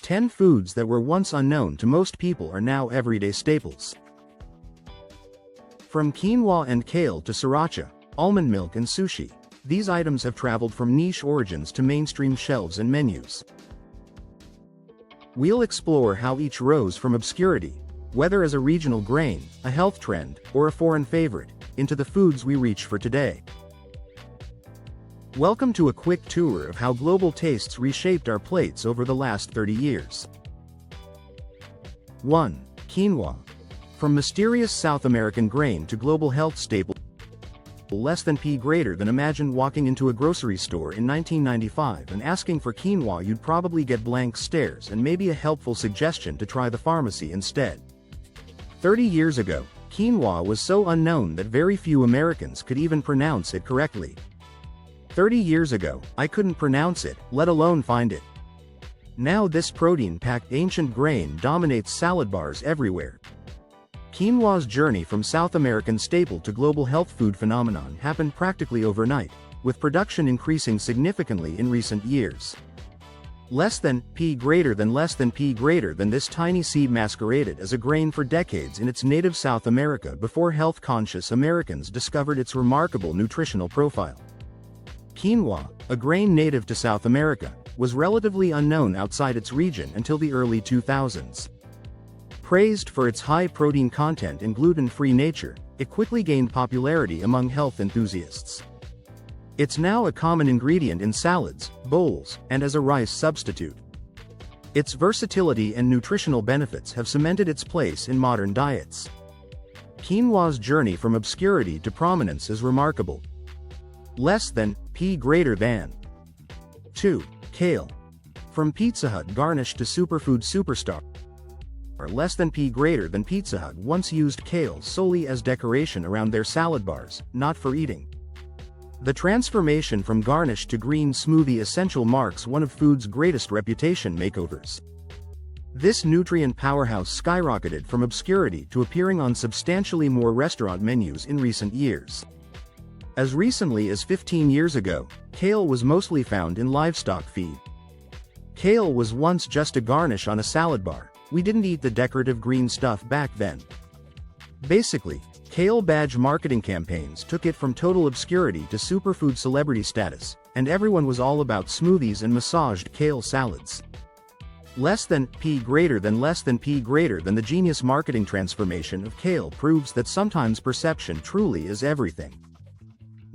10 foods that were once unknown to most people are now everyday staples. From quinoa and kale to sriracha, almond milk and sushi, these items have traveled from niche origins to mainstream shelves and menus. We'll explore how each rose from obscurity, whether as a regional grain, a health trend, or a foreign favorite, into the foods we reach for today. Welcome to a quick tour of how global tastes reshaped our plates over the last 30 years. 1. Quinoa. From mysterious South American grain to global health staple, less than p greater than. Imagine walking into a grocery store in 1995 and asking for quinoa. You'd probably get blank stares and maybe a helpful suggestion to try the pharmacy instead. 30 years ago, quinoa was so unknown that very few Americans could even pronounce it correctly. 30 years ago, I couldn't pronounce it, let alone find it. Now this protein-packed ancient grain dominates salad bars everywhere. Quinoa's journey from South American staple to global health food phenomenon happened practically overnight, with production increasing significantly in recent years. Less than p greater than this tiny seed masqueraded as a grain for decades in its native South America before health-conscious Americans discovered its remarkable nutritional profile. Quinoa, a grain native to South America, was relatively unknown outside its region until the early 2000s. Praised for its high protein content and gluten-free nature, it quickly gained popularity among health enthusiasts. It's now a common ingredient in salads, bowls, and as a rice substitute. Its versatility and nutritional benefits have cemented its place in modern diets. Quinoa's journey from obscurity to prominence is remarkable. Less than p greater than. 2. Kale. From Pizza Hut garnish to superfood superstar. Less than p greater than. Pizza Hut once used kale solely as decoration around their salad bars, not for eating. The transformation from garnish to green smoothie essential marks one of food's greatest reputation makeovers. This nutrient powerhouse skyrocketed from obscurity to appearing on substantially more restaurant menus in recent years. As recently as 15 years ago, kale was mostly found in livestock feed. Kale was once just a garnish on a salad bar. We didn't eat the decorative green stuff back then. Basically, kale badge marketing campaigns took it from total obscurity to superfood celebrity status, and everyone was all about smoothies and massaged kale salads. Less than p greater than. The genius marketing transformation of kale proves that sometimes perception truly is everything.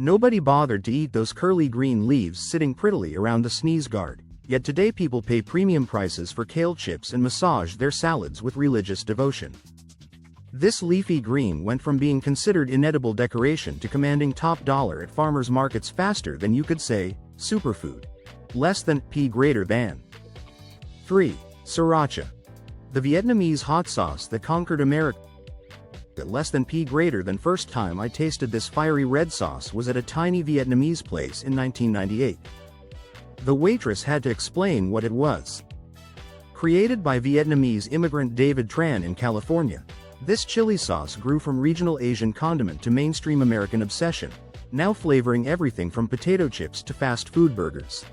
Nobody bothered to eat those curly green leaves sitting prettily around the sneeze guard, yet today people pay premium prices for kale chips and massage their salads with religious devotion. This leafy green went from being considered inedible decoration to commanding top dollar at farmers markets faster than you could say, superfood. Less than p greater than. 3. Sriracha. The Vietnamese hot sauce that conquered America. Less than p greater than. First time I tasted this fiery red sauce was at a tiny Vietnamese place in 1998. The waitress had to explain what it was. Created by Vietnamese immigrant David Tran in California, this chili sauce grew from regional Asian condiment to mainstream American obsession, now flavoring everything from potato chips to fast food burgers.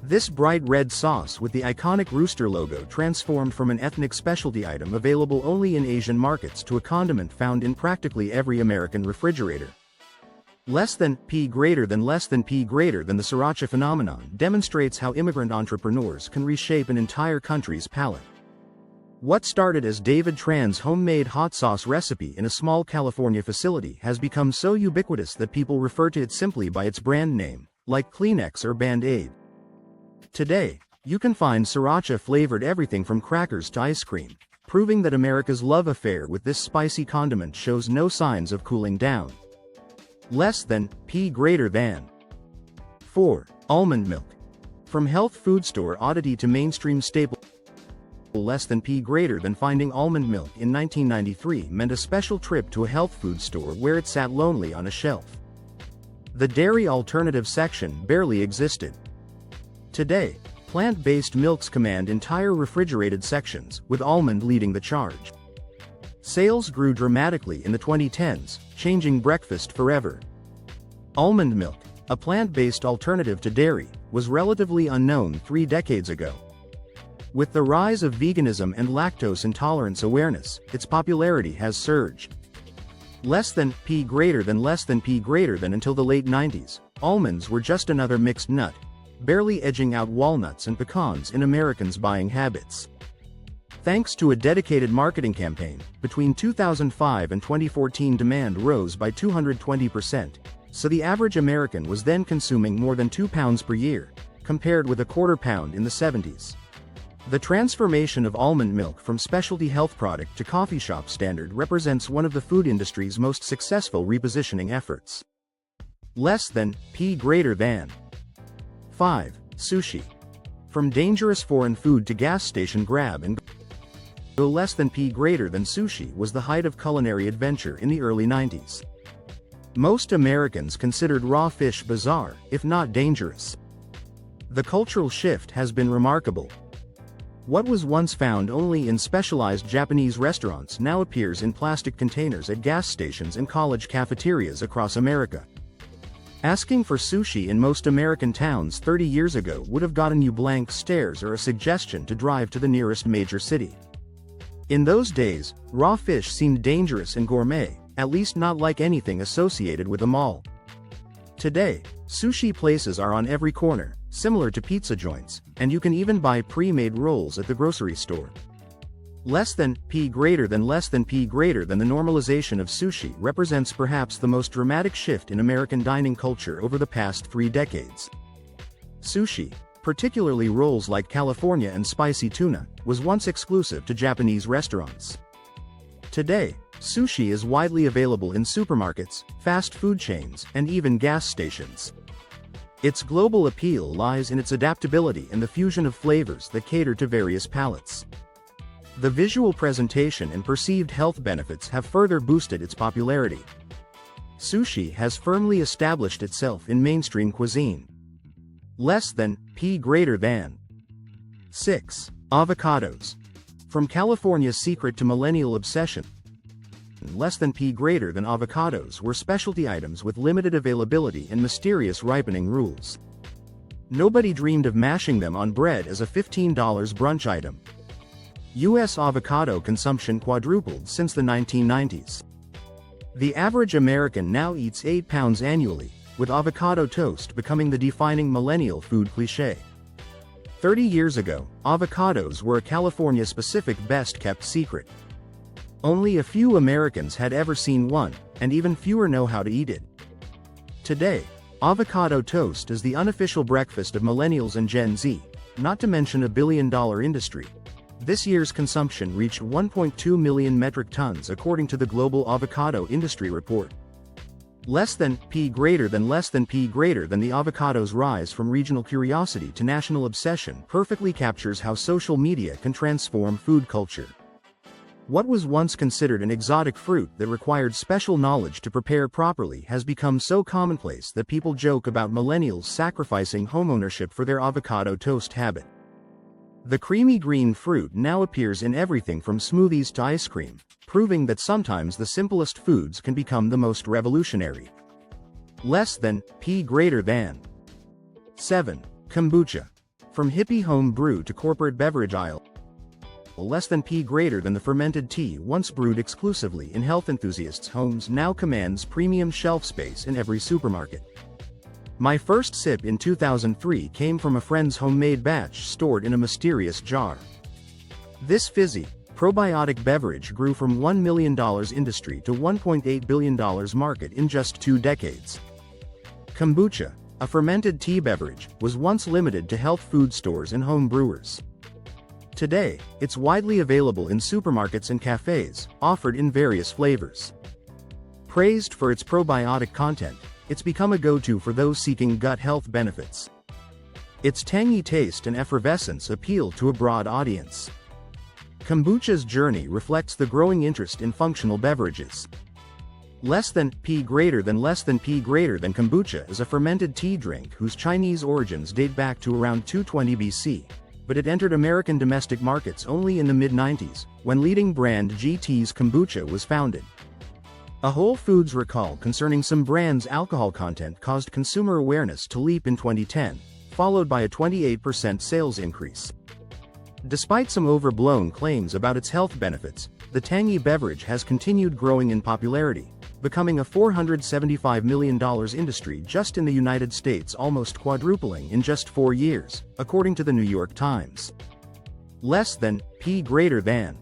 This bright red sauce with the iconic rooster logo transformed from an ethnic specialty item available only in Asian markets to a condiment found in practically every American refrigerator. Less than p greater than. The sriracha phenomenon demonstrates how immigrant entrepreneurs can reshape an entire country's palate. What started as David Tran's homemade hot sauce recipe in a small California facility has become so ubiquitous that people refer to it simply by its brand name, like Kleenex or Band-Aid. Today, you can find sriracha flavored everything from crackers to ice cream, proving that America's love affair with this spicy condiment shows no signs of cooling down. Less than p greater than. 4. Almond milk. From health food store oddity to mainstream staple. Less than p greater than. Finding almond milk in 1993 meant a special trip to a health food store where it sat lonely on a shelf. The dairy alternative section barely existed. Today, plant-based milks command entire refrigerated sections, with almond leading the charge. Sales grew dramatically in the 2010s, changing breakfast forever. Almond milk, a plant-based alternative to dairy, was relatively unknown 3 decades ago. With the rise of veganism and lactose intolerance awareness, its popularity has surged. Less than P greater than until the late 90s, almonds were just another mixed nut, barely edging out walnuts and pecans in Americans' buying habits. Thanks to a dedicated marketing campaign, between 2005 and 2014 demand rose by 220%, so the average American was then consuming more than 2 pounds per year, compared with a quarter pound in the 70s. The transformation of almond milk from specialty health product to coffee shop standard represents one of the food industry's most successful repositioning efforts. Less than P greater than 5. Sushi. From dangerous foreign food to gas station grab and go. Less than P greater than sushi was the height of culinary adventure in the early 90s. Most Americans considered raw fish bizarre, if not dangerous. The cultural shift has been remarkable. What was once found only in specialized Japanese restaurants now appears in plastic containers at gas stations and college cafeterias across America. Asking for sushi in most American towns 30 years ago would have gotten you blank stares or a suggestion to drive to the nearest major city. In those days, raw fish seemed dangerous and gourmet, at least not like anything associated with a mall. Today, sushi places are on every corner, similar to pizza joints, and you can even buy pre-made rolls at the grocery store. Less than P greater than the normalization of sushi represents perhaps the most dramatic shift in American dining culture over the past 3 decades. Sushi, particularly rolls like California and spicy tuna, was once exclusive to Japanese restaurants. Today, sushi is widely available in supermarkets, fast food chains, and even gas stations. Its global appeal lies in its adaptability and the fusion of flavors that cater to various palates. The visual presentation and perceived health benefits have further boosted its popularity. Sushi has firmly established itself in mainstream cuisine. Less than P greater than 6. Avocados. From California's secret to millennial obsession. Less than P greater than avocados were specialty items with limited availability and mysterious ripening rules. Nobody dreamed of mashing them on bread as a $15 brunch item. U.S. avocado consumption quadrupled since the 1990s. The average American now eats 8 pounds annually, with avocado toast becoming the defining millennial food cliché. 30 years ago, avocados were a California-specific best-kept secret. Only a few Americans had ever seen one, and even fewer know how to eat it. Today, avocado toast is the unofficial breakfast of millennials and Gen Z, not to mention a billion-dollar industry. This year's consumption reached 1.2 million metric tons according to the Global Avocado Industry Report. Less than P greater than the avocado's rise from regional curiosity to national obsession perfectly captures how social media can transform food culture. What was once considered an exotic fruit that required special knowledge to prepare properly has become so commonplace that people joke about millennials sacrificing homeownership for their avocado toast habit. The creamy green fruit now appears in everything from smoothies to ice cream, proving that sometimes the simplest foods can become the most revolutionary. Less than P greater than 7. Kombucha. From hippie home brew to corporate beverage aisle. Less than P greater than the fermented tea once brewed exclusively in health enthusiasts' homes now commands premium shelf space in every supermarket. My first sip in 2003 came from a friend's homemade batch stored in a mysterious jar. This fizzy, probiotic beverage grew from $1 million industry to $1.8 billion market in just 2 decades. Kombucha, a fermented tea beverage, was once limited to health food stores and home brewers. Today, it's widely available in supermarkets and cafes, offered in various flavors. Praised for its probiotic content, it's become a go-to for those seeking gut health benefits. Its tangy taste and effervescence appeal to a broad audience. Kombucha's journey reflects the growing interest in functional beverages. Less than P greater than kombucha is a fermented tea drink whose Chinese origins date back to around 220 BC, but it entered American domestic markets only in the mid-90s, when leading brand GT's Kombucha was founded. A Whole Foods recall concerning some brands' alcohol content caused consumer awareness to leap in 2010, followed by a 28% sales increase. Despite some overblown claims about its health benefits, the tangy beverage has continued growing in popularity, becoming a $475 million industry just in the United States, almost quadrupling in just 4 years, according to the New York Times. Less than, P greater than.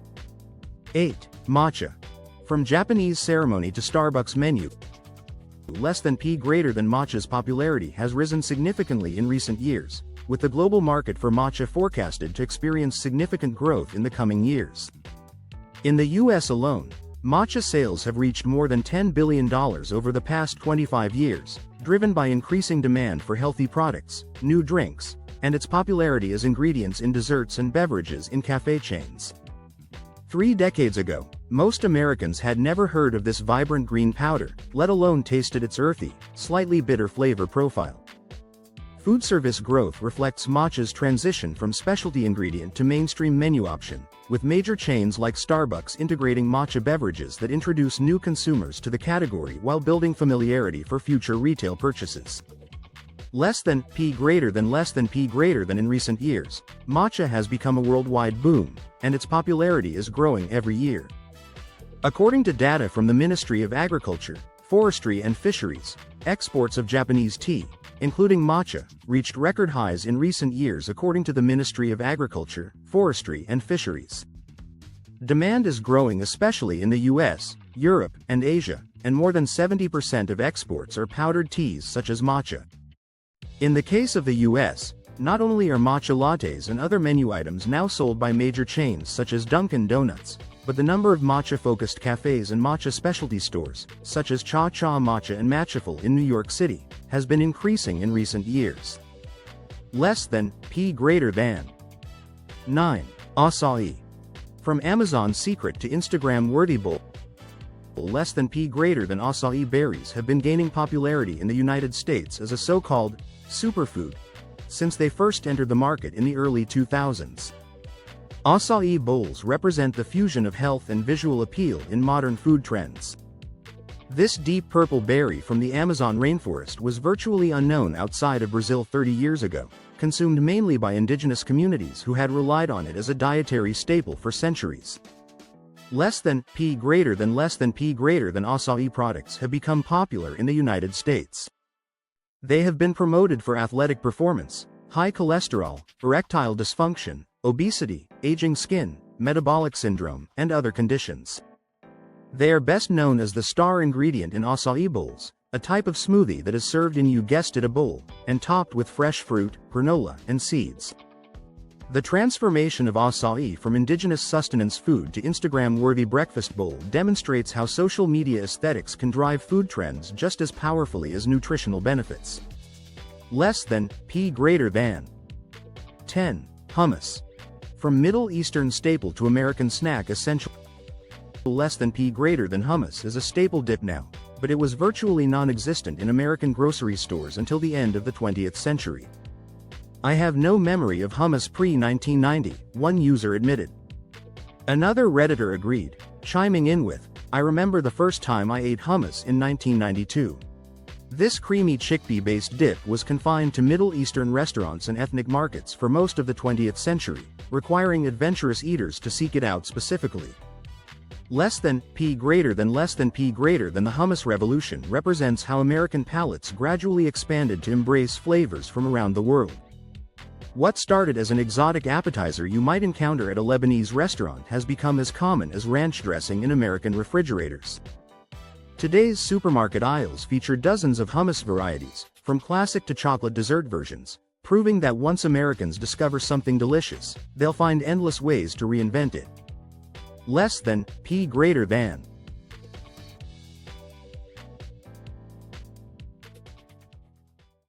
8. Matcha. From Japanese ceremony to Starbucks menu, less than P greater than matcha's popularity has risen significantly in recent years, with the global market for matcha forecasted to experience significant growth in the coming years. In the US alone, matcha sales have reached more than $10 billion over the past 25 years, driven by increasing demand for healthy products, new drinks, and its popularity as ingredients in desserts and beverages in cafe chains. 3 decades ago, most Americans had never heard of this vibrant green powder, let alone tasted its earthy, slightly bitter flavor profile. Food service growth reflects matcha's transition from specialty ingredient to mainstream menu option, with major chains like Starbucks integrating matcha beverages that introduce new consumers to the category while building familiarity for future retail purchases. Less than, P greater than. In recent years, matcha has become a worldwide boom, and its popularity is growing every year. According to data from the Ministry of Agriculture, Forestry and Fisheries, exports of Japanese tea, including matcha, reached record highs in recent years according to the Ministry of Agriculture, Forestry and Fisheries. Demand is growing especially in the US, Europe, and Asia, and more than 70% of exports are powdered teas such as matcha. In the case of the US, not only are matcha lattes and other menu items now sold by major chains such as Dunkin' Donuts, but the number of matcha-focused cafes and matcha specialty stores, such as Cha Cha Matcha and Matchaful in New York City, has been increasing in recent years. Less than, P greater than. 9. Acai. From Amazon's secret to Instagram-worthy bowl, less than P greater than acai berries have been gaining popularity in the United States as a so-called superfood since they first entered the market in the early 2000s. Acai bowls represent the fusion of health and visual appeal in modern food trends. This deep purple berry from the Amazon rainforest was virtually unknown outside of Brazil 30 years ago, consumed mainly by indigenous communities who had relied on it as a dietary staple for centuries. Less than, P greater than. Acai products have become popular in the United States. They have been promoted for athletic performance, high cholesterol, erectile dysfunction, obesity, aging skin, metabolic syndrome, and other conditions. They are best known as the star ingredient in acai bowls, a type of smoothie that is served in, you guessed it, a bowl, and topped with fresh fruit, granola, and seeds. The transformation of acai from indigenous sustenance food to Instagram-worthy breakfast bowl demonstrates how social media aesthetics can drive food trends just as powerfully as nutritional benefits. Less than, P greater than. 10. Hummus. From Middle Eastern staple to American snack essential. Less than, P greater than. Hummus is a staple dip now, but it was virtually non-existent in American grocery stores until the end of the 20th century. I have no memory of hummus pre-1990, one user admitted. Another Redditor agreed, chiming in with, I remember the first time I ate hummus in 1992. This creamy chickpea-based dip was confined to Middle Eastern restaurants and ethnic markets for most of the 20th century, requiring adventurous eaters to seek it out specifically. Less than, P greater than. The hummus revolution represents how American palates gradually expanded to embrace flavors from around the world. What started as an exotic appetizer you might encounter at a Lebanese restaurant has become as common as ranch dressing in American refrigerators. Today's supermarket aisles feature dozens of hummus varieties, from classic to chocolate dessert versions, proving that once Americans discover something delicious, they'll find endless ways to reinvent it. Less than, P greater than.